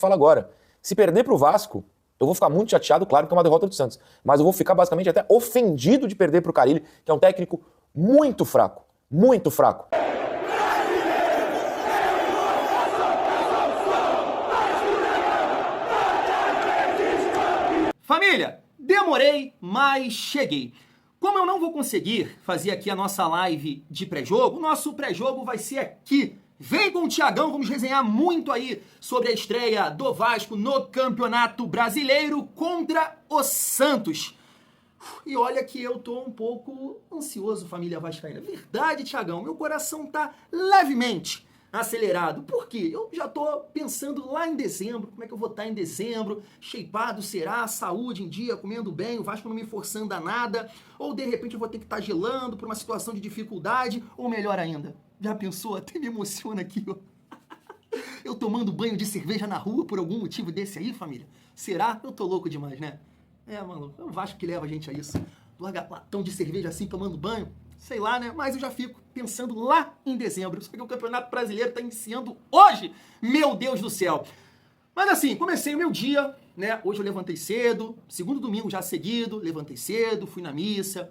falo agora. Se perder pro Vasco, eu vou ficar muito chateado, claro que é uma derrota do Santos. Mas eu vou ficar basicamente até ofendido de perder pro Carille, que é um técnico muito fraco. Muito fraco. Família, demorei, mas cheguei. Como eu não vou conseguir fazer aqui a nossa live de pré-jogo, o nosso pré-jogo vai ser aqui. Vem com o Thiagão, vamos resenhar muito aí sobre a estreia do Vasco no Campeonato Brasileiro contra o Santos. E olha que eu tô um pouco ansioso, família vascaína. Verdade, Thiagão, meu coração tá levemente acelerado. Por quê? Eu já tô pensando lá em dezembro, como é que eu vou estar em dezembro, shapeado será, saúde em dia, comendo bem, o Vasco não me forçando a nada, ou de repente eu vou ter que estar gelando por uma situação de dificuldade, ou melhor ainda, já pensou? Até me emociona aqui, ó. Eu tomando banho de cerveja na rua por algum motivo desse aí, família? Será? Eu tô louco demais, né? É, mano, é o Vasco que leva a gente a isso. Larga latão de cerveja assim, tomando banho. Sei lá, né? Mas eu já fico pensando lá em dezembro. Só que o Campeonato Brasileiro tá iniciando hoje. Meu Deus do céu. Mas assim, comecei o meu dia, né? Hoje eu levantei cedo, segundo domingo já seguido, levantei cedo, fui na missa,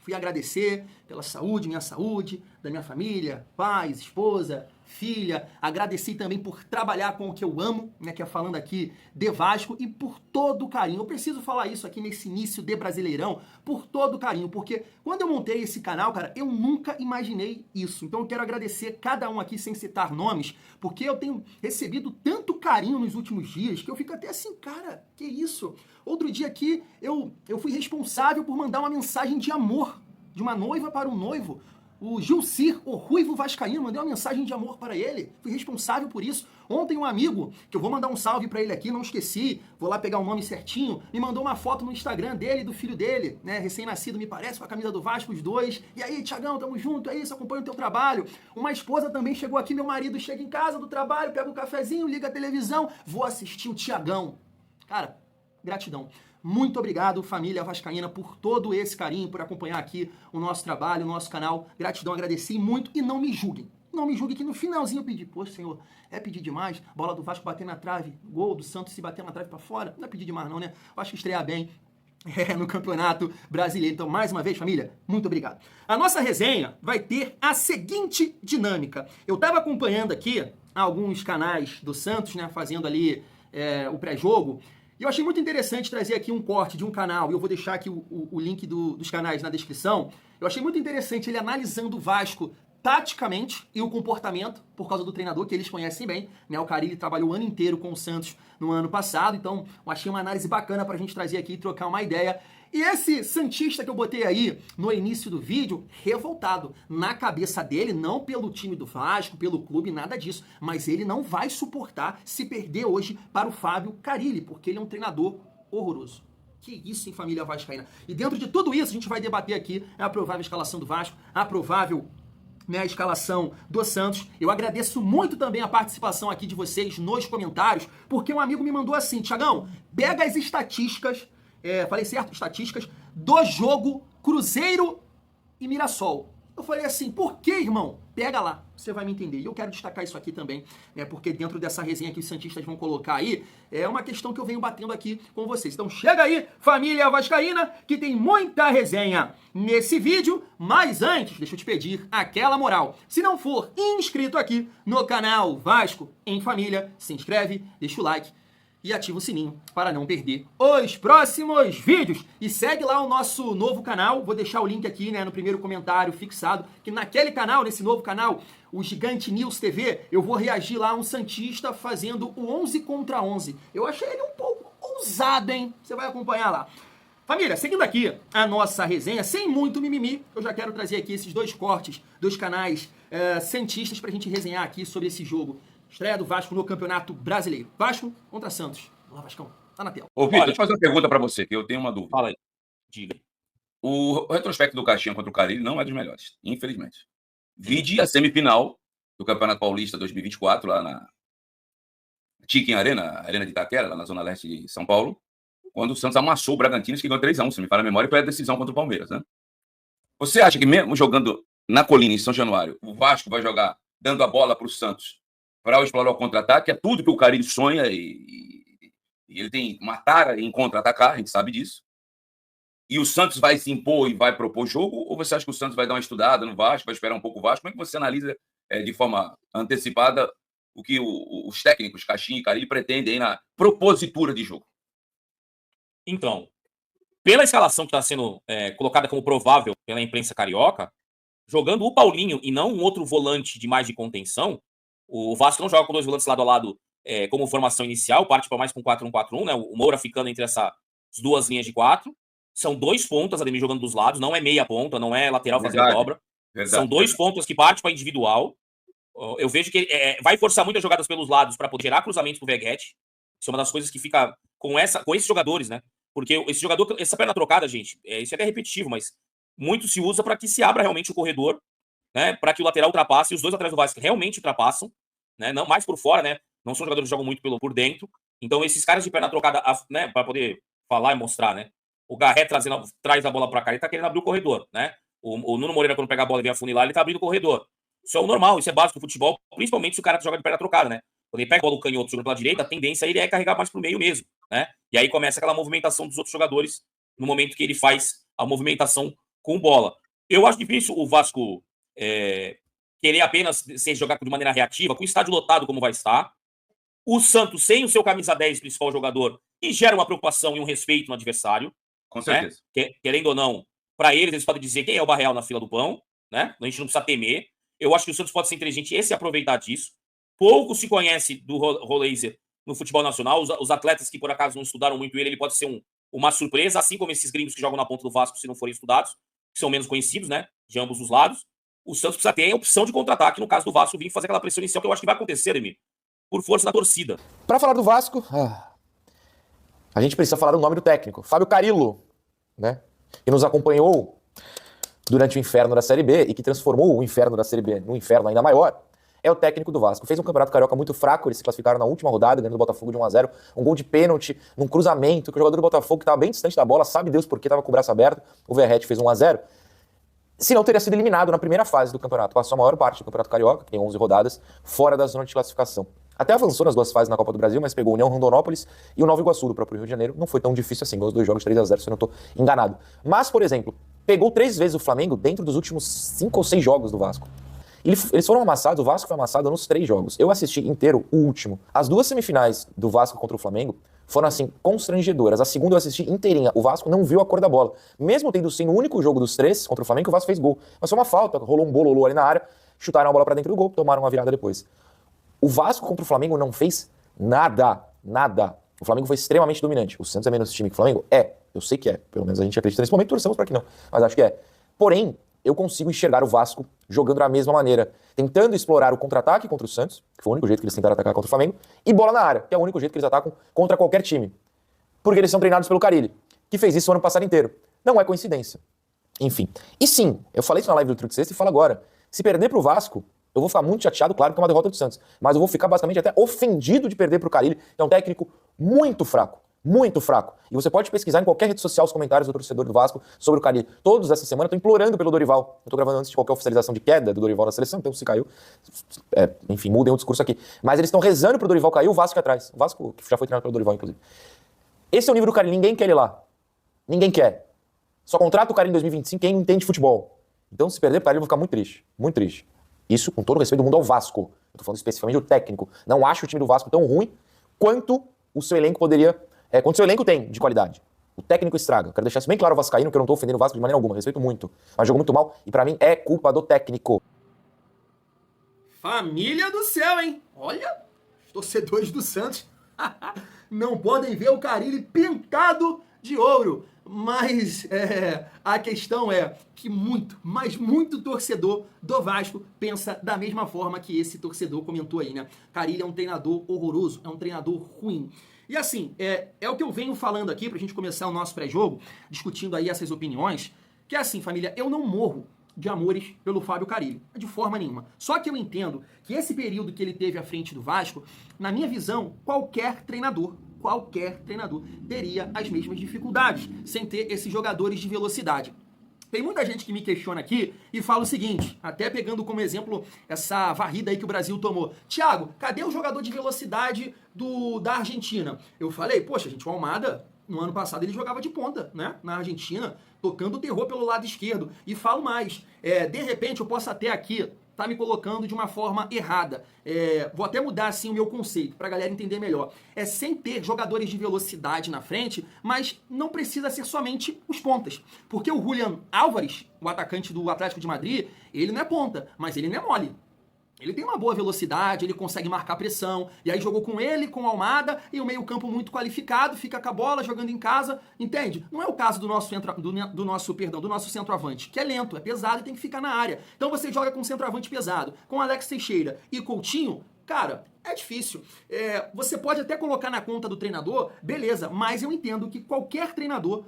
fui agradecer pela saúde, minha saúde, da minha família, pais, esposa, filha. Agradeci também por trabalhar com o que eu amo, né, que é falando aqui de Vasco, e por todo o carinho. Eu preciso falar isso aqui nesse início de Brasileirão, por todo o carinho, porque quando eu montei esse canal, cara, eu nunca imaginei isso. Então eu quero agradecer cada um aqui sem citar nomes, porque eu tenho recebido tanto carinho nos últimos dias que eu fico até assim, cara, que isso? Outro dia aqui eu fui responsável por mandar uma mensagem de amor de uma noiva para um noivo. O Gilcir, o ruivo vascaíno, mandei uma mensagem de amor para ele. Fui responsável por isso. Ontem um amigo, que eu vou mandar um salve para ele aqui, não esqueci, vou lá pegar o nome certinho, me mandou uma foto no Instagram dele e do filho dele, né, recém-nascido, me parece, com a camisa do Vasco, os dois. E aí, Thiagão, tamo junto, é isso, acompanha o teu trabalho. Uma esposa também chegou aqui, meu marido chega em casa do trabalho, pega um cafezinho, liga a televisão, vou assistir o Thiagão. Cara, gratidão. Muito obrigado, família vascaína, por todo esse carinho, por acompanhar aqui o nosso trabalho, o nosso canal. Gratidão, agradeci muito e não me julguem. Não me julguem que no finalzinho eu pedi, poxa, senhor, é pedir demais? Bola do Vasco bater na trave, gol do Santos se bater na trave pra fora? Não é pedir demais não, né? Eu acho que estrear bem no Campeonato Brasileiro. Então, mais uma vez, família, muito obrigado. A nossa resenha vai ter a seguinte dinâmica. Eu tava acompanhando aqui alguns canais do Santos, né, fazendo ali o pré-jogo. E eu achei muito interessante trazer aqui um corte de um canal, e eu vou deixar aqui o link dos canais na descrição. Eu achei muito interessante ele analisando o Vasco taticamente e o comportamento, por causa do treinador, que eles conhecem bem, né? O Carille trabalhou o ano inteiro com o Santos no ano passado, então eu achei uma análise bacana pra gente trazer aqui e trocar uma ideia. E esse santista que eu botei aí no início do vídeo, revoltado na cabeça dele, não pelo time do Vasco, pelo clube, nada disso, mas ele não vai suportar se perder hoje para o Fábio Carille, porque ele é um treinador horroroso. Que isso, hein, família vascaína? E dentro de tudo isso, a gente vai debater aqui a provável escalação do Vasco, a provável, né, a escalação do Santos. Eu agradeço muito também a participação aqui de vocês nos comentários, porque um amigo me mandou assim, Thiagão, pega as estatísticas, falei certo? Estatísticas do jogo Cruzeiro e Mirassol. Eu falei assim, por que, irmão? Pega lá, você vai me entender. E eu quero destacar isso aqui também, né, porque dentro dessa resenha que os santistas vão colocar aí, é uma questão que eu venho batendo aqui com vocês. Então chega aí, família vascaína, que tem muita resenha nesse vídeo, mas antes, deixa eu te pedir aquela moral. Se não for inscrito aqui no canal Vasco em Família, se inscreve, deixa o like e ativa o sininho para não perder os próximos vídeos. E segue lá o nosso novo canal, vou deixar o link aqui, né, no primeiro comentário fixado, que naquele canal, nesse novo canal, o Gigante News TV, eu vou reagir lá a um santista fazendo o 11 contra 11. Eu achei ele um pouco ousado, hein? Você vai acompanhar lá. Família, seguindo aqui a nossa resenha, sem muito mimimi, eu já quero trazer aqui esses dois cortes dos canais santistas pra gente resenhar aqui sobre esse jogo. Estreia do Vasco no Campeonato Brasileiro. Vasco contra Santos. Olá, Vascão. Tá na tela. Ô, Vitor, deixa eu fazer uma pergunta pra você, que eu tenho uma dúvida. Fala aí. Diga. O retrospecto do Caixinha contra o Carille não é dos melhores, infelizmente. Vide a semifinal do Campeonato Paulista 2024, lá na Chiquim Arena de Itaquera, lá na Zona Leste de São Paulo, quando o Santos amassou o Bragantino, que ganhou 3-1, se me falha a memória, e foi a decisão contra o Palmeiras, né? Você acha que mesmo jogando na Colina, em São Januário, o Vasco vai jogar dando a bola pro Santos para explorar o contra-ataque, é tudo que o Carille sonha e ele tem uma tara em contra-atacar, a gente sabe disso. E o Santos vai se impor e vai propor jogo? Ou você acha que o Santos vai dar uma estudada no Vasco, vai esperar um pouco o Vasco? Como é que você analisa de forma antecipada o que os técnicos, Caixinha e Carille, pretendem aí na propositura de jogo? Então, pela escalação que está sendo colocada como provável pela imprensa carioca, jogando o Paulinho e não um outro volante de mais de contenção, o Vasco não joga com 2 volantes lado a lado como formação inicial, parte para mais com 4-1-4-1, né? O Moura ficando entre essas 2 linhas de 4. São 2 pontas, Ademir, jogando dos lados, não é meia ponta, não é lateral fazendo dobra. São 2 pontas que partem para individual. Eu vejo que vai forçar muitas jogadas pelos lados para poder gerar cruzamentos pro Veguete. Isso é uma das coisas que fica com esses jogadores, né? Porque esse jogador, essa perna trocada, gente, isso é até repetitivo, mas muito se usa para que se abra realmente o corredor, né? Para que o lateral ultrapasse, e os 2 atrás do Vasco realmente ultrapassam, né? Não mais por fora, né? Não são jogadores que jogam muito por dentro. Então, esses caras de perna trocada, né? Para poder falar e mostrar, né? O Garré traz a bola para cá, ele tá querendo abrir o corredor, né? O Nuno Moreira, quando pega a bola e vem afunilar, ele tá abrindo o corredor. Isso é o normal, isso é básico do futebol, principalmente se o cara joga de perna trocada, né? Quando ele pega a bola do canhoto jogando pela direita, a tendência ele é carregar mais pro meio mesmo, né? E aí começa aquela movimentação dos outros jogadores no momento que ele faz a movimentação com bola. Eu acho difícil o Vasco querer apenas jogar de maneira reativa, com o estádio lotado como vai estar. O Santos sem o seu camisa 10 principal jogador, e gera uma preocupação e um respeito no adversário. Com certeza. Né? Querendo ou não, para eles podem dizer quem é o Barreal na fila do pão, né? A gente não precisa temer. Eu acho que o Santos pode ser inteligente e se aproveitar disso. Pouco se conhece do Roleiser no futebol nacional. Os atletas que por acaso não estudaram muito ele pode ser uma surpresa, assim como esses gringos que jogam na ponta do Vasco, se não forem estudados, que são menos conhecidos, né? De ambos os lados. O Santos precisa ter a opção de contra-ataque, no caso do Vasco, vir fazer aquela pressão inicial que eu acho que vai acontecer, Emir, por força da torcida. Para falar do Vasco, a gente precisa falar do nome do técnico, Fábio Carillo, né? Que nos acompanhou durante o inferno da Série B e que transformou o inferno da Série B num inferno ainda maior. É o técnico do Vasco. Fez um campeonato carioca muito fraco, eles se classificaram na última rodada, ganhando o Botafogo de 1-0, um gol de pênalti, num cruzamento, que o jogador do Botafogo, que estava bem distante da bola, sabe Deus por que estava com o braço aberto, o Verratti fez 1-0. Se não, teria sido eliminado na primeira fase do campeonato. Passou a maior parte do campeonato carioca, que tem 11 rodadas, fora da zona de classificação. Até avançou nas 2 fases na Copa do Brasil, mas pegou o União Rondonópolis e o Nova Iguaçu do próprio Rio de Janeiro. Não foi tão difícil assim, ganhou os 2 jogos 3-0, se eu não estou enganado. Mas, por exemplo, pegou 3 vezes o Flamengo dentro dos últimos 5 ou 6 jogos do Vasco. Eles foram amassados, o Vasco foi amassado nos 3 jogos. Eu assisti inteiro o último. As 2 semifinais do Vasco contra o Flamengo foram, assim, constrangedoras. A segunda eu assisti inteirinha. O Vasco não viu a cor da bola. Mesmo tendo sido o único jogo dos 3 contra o Flamengo, o Vasco fez gol. Mas foi uma falta, rolou um bololô ali na área, chutaram a bola pra dentro do gol, tomaram uma virada depois. O Vasco contra o Flamengo não fez nada. O Flamengo foi extremamente dominante. O Santos é menos time que o Flamengo? Eu sei que é. Pelo menos a gente acredita nesse momento, torcemos para que não. Mas acho que é. Porém, eu consigo enxergar o Vasco jogando da mesma maneira. Tentando explorar o contra-ataque contra o Santos, que foi o único jeito que eles tentaram atacar contra o Flamengo, e bola na área, que é o único jeito que eles atacam contra qualquer time. Porque eles são treinados pelo Carille, que fez isso o ano passado inteiro. Não é coincidência. Enfim. E sim, eu falei isso na live do Truque Sexta e falo agora. Se perder pro Vasco, eu vou ficar muito chateado, claro que é uma derrota do Santos. Mas eu vou ficar basicamente até ofendido de perder pro Carille, que é um técnico muito fraco. Muito fraco. E você pode pesquisar em qualquer rede social os comentários do torcedor do Vasco sobre o Carille. Todos essa semana estão implorando pelo Dorival. Eu tô gravando antes de qualquer oficialização de queda do Dorival na seleção, então se caiu, enfim, mudem o discurso aqui. Mas eles estão rezando pro Dorival cair, o Vasco atrás. O Vasco, que já foi treinado pelo Dorival, inclusive. Esse é o nível do Carille, ninguém quer ele lá. Ninguém quer. Só contrata o Carille em 2025 quem entende futebol. Então se perder pro Carille eu vou ficar muito triste. Muito triste. Isso com todo o respeito do mundo ao Vasco. Eu tô falando especificamente do técnico. Não acho o time do Vasco tão ruim quanto o seu elenco poderia... quanto o seu elenco tem de qualidade. O técnico estraga. Eu quero deixar isso bem claro ao vascaíno, que eu não tô ofendendo o Vasco de maneira alguma. Respeito muito. Mas jogou muito mal e pra mim é culpa do técnico. Família do céu, hein? Olha, os torcedores do Santos não podem ver o Carille pintado de ouro. Mas a questão é que muito, mas muito torcedor do Vasco pensa da mesma forma que esse torcedor comentou aí, né? Carille é um treinador horroroso, é um treinador ruim. E assim, é o que eu venho falando aqui pra gente começar o nosso pré-jogo, discutindo aí essas opiniões, que é assim, família, eu não morro de amores pelo Fábio Carille, de forma nenhuma. Só que eu entendo que esse período que ele teve à frente do Vasco, na minha visão, qualquer treinador teria as mesmas dificuldades, sem ter esses jogadores de velocidade. Tem muita gente que me questiona aqui e fala o seguinte, até pegando como exemplo essa varrida aí que o Brasil tomou. Thiago, cadê o jogador de velocidade da Argentina? Eu falei, poxa, gente, o Almada, no ano passado, ele jogava de ponta, né? Na Argentina, tocando o terror pelo lado esquerdo. E falo mais, de repente eu posso até aqui tá me colocando de uma forma errada. Vou até mudar assim o meu conceito pra galera entender melhor. Sem ter jogadores de velocidade na frente, mas não precisa ser somente os pontas. Porque o Julián Álvares, o atacante do Atlético de Madrid, ele não é ponta, mas ele não é mole. Ele tem uma boa velocidade, ele consegue marcar pressão, e aí jogou com ele, com o Almada, e o meio-campo muito qualificado, fica com a bola, jogando em casa, entende? Não é o caso do nosso centroavante, que é lento, é pesado e tem que ficar na área. Então você joga com centroavante pesado, com Alex Teixeira e Coutinho, cara, é difícil. Você pode até colocar na conta do treinador, beleza, mas eu entendo que qualquer treinador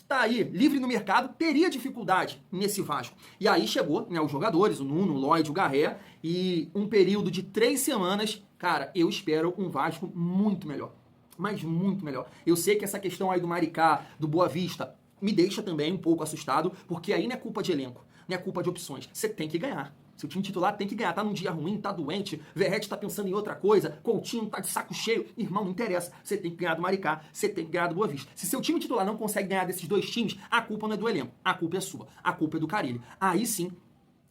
tá aí, livre no mercado, teria dificuldade nesse Vasco. E aí chegou, né, os jogadores, o Nuno, o Lloyd, o Garré, e um período de 3 semanas, cara, eu espero um Vasco muito melhor. Mas muito melhor. Eu sei que essa questão aí do Maricá, do Boa Vista, me deixa também um pouco assustado, porque aí não é culpa de elenco, não é culpa de opções. Você tem que ganhar. Seu time titular tem que ganhar. Tá num dia ruim, tá doente, Verratti tá pensando em outra coisa, Coutinho tá de saco cheio. Irmão, não interessa. Você tem que ganhar do Maricá, você tem que ganhar do Boa Vista. Se seu time titular não consegue ganhar desses dois times, a culpa não é do elenco, a culpa é sua, a culpa é do Carille. Aí sim,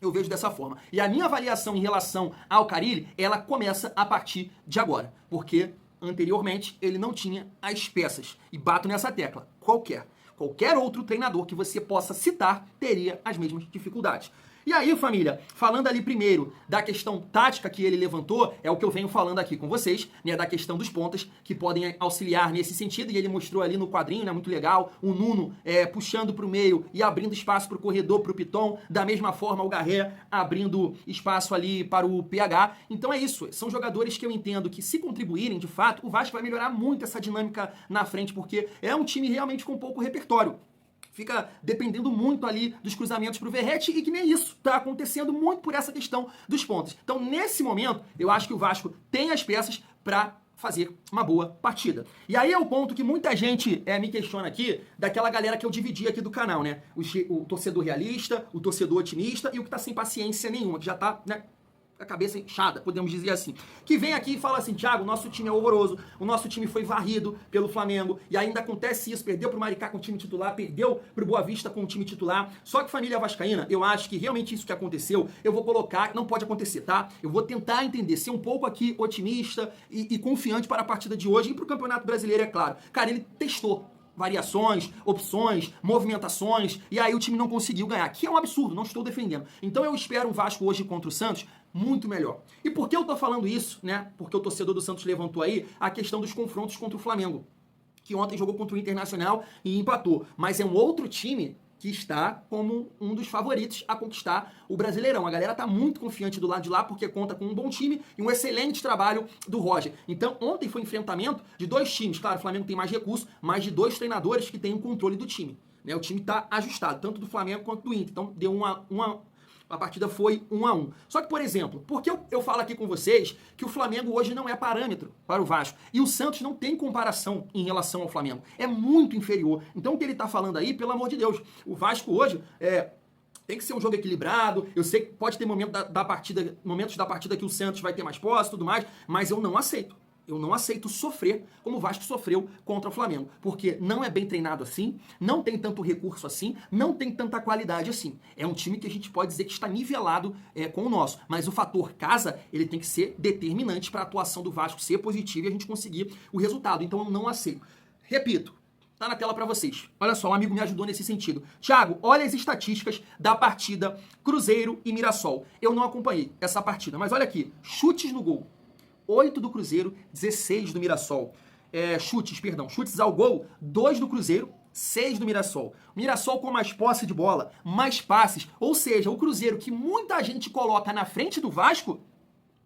eu vejo dessa forma. E a minha avaliação em relação ao Carille, ela começa a partir de agora. Porque anteriormente ele não tinha as peças. E bato nessa tecla. Qualquer outro treinador que você possa citar teria as mesmas dificuldades. E aí, família, falando ali primeiro da questão tática que ele levantou, é o que eu venho falando aqui com vocês, né, da questão dos pontas, que podem auxiliar nesse sentido, e ele mostrou ali no quadrinho, né, muito legal, o Nuno puxando para o meio e abrindo espaço para o corredor, para o Piton, da mesma forma o Garré abrindo espaço ali para o PH. Então é isso, são jogadores que eu entendo que, se contribuírem, de fato, o Vasco vai melhorar muito essa dinâmica na frente, porque é um time realmente com pouco repertório. Fica dependendo muito ali dos cruzamentos pro Verratti, e que nem isso tá acontecendo muito por essa questão dos pontos. Então, nesse momento, eu acho que o Vasco tem as peças para fazer uma boa partida. E aí é o ponto que muita gente me questiona aqui, daquela galera que eu dividi aqui do canal, né? O torcedor realista, o torcedor otimista e o que tá sem paciência nenhuma, que já tá, né, a cabeça inchada, podemos dizer assim, que vem aqui e fala assim: Thiago, o nosso time é horroroso, o nosso time foi varrido pelo Flamengo, e ainda acontece isso, perdeu pro Maricá com o time titular, perdeu pro Boa Vista com o time titular. Só que, família vascaína, eu acho que realmente isso que aconteceu, eu vou colocar, não pode acontecer, tá? Eu vou tentar entender, ser um pouco aqui otimista e confiante para a partida de hoje e pro Campeonato Brasileiro, é claro. Cara, ele testou variações, opções, movimentações, e aí o time não conseguiu ganhar, que é um absurdo, não estou defendendo. Então eu espero um Vasco hoje contra o Santos muito melhor. E por que eu tô falando isso, né? Porque o torcedor do Santos levantou aí a questão dos confrontos contra o Flamengo, que ontem jogou contra o Internacional e empatou. Mas é um outro time que está como um dos favoritos a conquistar o Brasileirão. A galera tá muito confiante do lado de lá, porque conta com um bom time e um excelente trabalho do Roger. Então, ontem foi um enfrentamento de dois times. Claro, o Flamengo tem mais recursos, mas de dois treinadores que têm o controle do time, né? O time tá ajustado, tanto do Flamengo quanto do Inter. Então, deu a partida foi 1-1. Só que, por exemplo, por que eu falo aqui com vocês que o Flamengo hoje não é parâmetro para o Vasco? E o Santos não tem comparação em relação ao Flamengo. É muito inferior. Então, o que ele está falando aí, pelo amor de Deus, o Vasco hoje tem que ser um jogo equilibrado. Eu sei que pode ter momentos da partida que o Santos vai ter mais posse e tudo mais, mas eu não aceito. Eu não aceito sofrer como o Vasco sofreu contra o Flamengo, porque não é bem treinado assim, não tem tanto recurso assim, não tem tanta qualidade assim. É um time que a gente pode dizer que está nivelado com o nosso, mas o fator casa, ele tem que ser determinante para a atuação do Vasco ser positiva e a gente conseguir o resultado. Então eu não aceito. Repito, tá na tela para vocês. Olha só, um amigo me ajudou nesse sentido. Thiago, olha as estatísticas da partida Cruzeiro e Mirassol. Eu não acompanhei essa partida, mas olha aqui, chutes no gol. 8 do Cruzeiro, 16 do Mirassol. Chutes ao gol, 2 do Cruzeiro, 6 do Mirassol. O Mirassol com mais posse de bola, mais passes, ou seja, o Cruzeiro que muita gente coloca na frente do Vasco,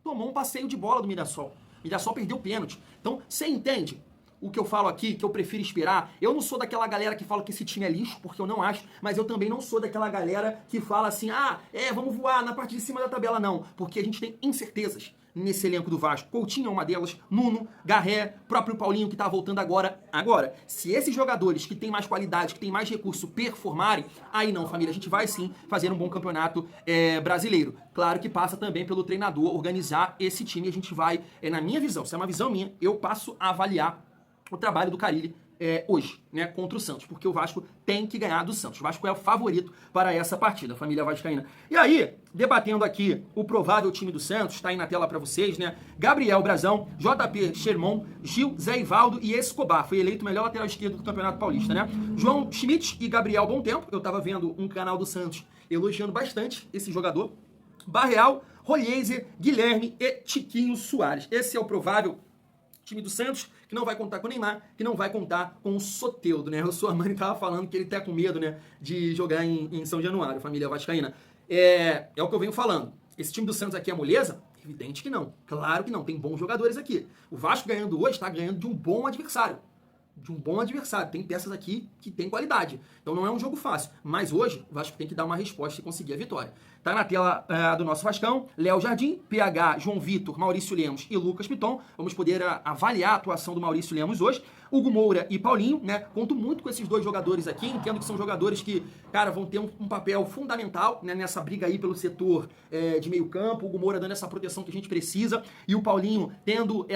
tomou um passeio de bola do Mirassol. O Mirassol perdeu o pênalti. Então, você entende? o que eu falo aqui, que eu prefiro esperar. Eu não sou daquela galera que fala que esse time é lixo, porque eu não acho, mas eu também não sou daquela galera que fala assim, vamos voar na parte de cima da tabela, não, porque a gente tem incertezas nesse elenco do Vasco. Coutinho é uma delas, Nuno, Garré, próprio Paulinho que tá voltando agora. Agora, se esses jogadores que têm mais qualidade, que têm mais recurso performarem, aí não, família, a gente vai sim fazer um bom campeonato brasileiro. Claro que passa também pelo treinador organizar esse time, a gente vai, na minha visão, se é uma visão minha, eu passo a avaliar o trabalho do Carille hoje, né, contra o Santos, porque o Vasco tem que ganhar do Santos. O Vasco é o favorito para essa partida, família vascaína. E aí, debatendo aqui o provável time do Santos, tá aí na tela para vocês, né? Gabriel Brazão, JP Sherman, Gil, Zé Ivaldo e Escobar. Foi eleito o melhor lateral esquerdo do Campeonato Paulista, né? João Schmidt e Gabriel Bom Tempo. Eu tava vendo um canal do Santos elogiando bastante esse jogador. Barreal, Rolheiser, Guilherme e Tiquinho Soares. Esse é o provável time do Santos, que não vai contar com o Neymar, que não vai contar com o Soteldo, né? O Suamani tava falando que ele tá com medo, né, de jogar em São Januário, família vascaína. É o que eu venho falando. Esse time do Santos aqui é moleza? Evidente que não. Claro que não. Tem bons jogadores aqui. O Vasco ganhando hoje está ganhando de um bom adversário. Tem peças aqui que tem qualidade. Então não é um jogo fácil. Mas hoje o Vasco tem que dar uma resposta e conseguir a vitória. Tá na tela do nosso Vascão, Léo Jardim, PH, João Vitor, Maurício Lemos e Lucas Piton. Vamos poder avaliar a atuação do Maurício Lemos hoje. Hugo Moura e Paulinho, né? Conto muito com esses dois jogadores aqui. Entendo que são jogadores que, cara, vão ter um papel fundamental, né, nessa briga aí pelo setor de meio campo. O Hugo Moura dando essa proteção que a gente precisa. E o Paulinho tendo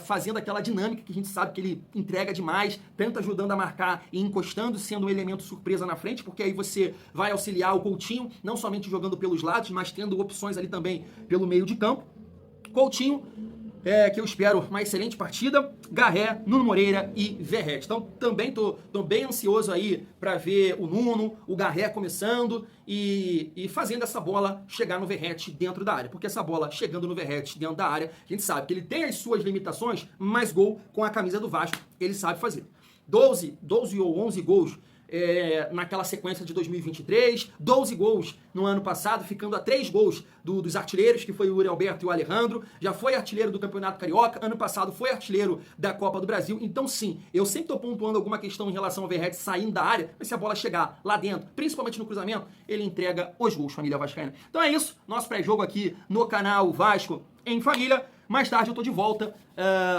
fazendo aquela dinâmica que a gente sabe que ele entrega demais, tanto ajudando a marcar e encostando, sendo um elemento surpresa na frente, porque aí você vai auxiliar o Coutinho, não somente jogando pelos lados, mas tendo opções ali também pelo meio de campo. Coutinho, que eu espero uma excelente partida, Garré, Nuno Moreira e Verrete. Então também tô bem ansioso aí para ver o Nuno, o Garré começando e fazendo essa bola chegar no Verrete dentro da área, porque essa bola chegando no Verrete dentro da área, a gente sabe que ele tem as suas limitações, mas gol com a camisa do Vasco ele sabe fazer. 12 ou 11 gols naquela sequência de 2023, 12 gols no ano passado, ficando a 3 gols dos artilheiros, que foi o Yuri Alberto e o Alejandro, já foi artilheiro do Campeonato Carioca, ano passado foi artilheiro da Copa do Brasil, então sim, eu sempre tô pontuando alguma questão em relação ao Verrete saindo da área, mas se a bola chegar lá dentro, principalmente no cruzamento, ele entrega os gols, família vascaína. Então é isso, nosso pré-jogo aqui no canal Vasco em Família. Mais tarde eu tô de volta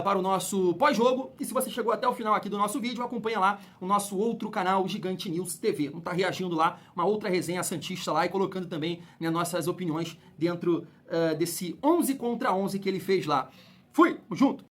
para o nosso pós-jogo. E se você chegou até o final aqui do nosso vídeo, acompanha lá o nosso outro canal, Gigante News TV. Vamos estar reagindo lá, uma outra resenha santista lá e colocando também, né, nossas opiniões dentro desse 11 contra 11 que ele fez lá. Fui, junto!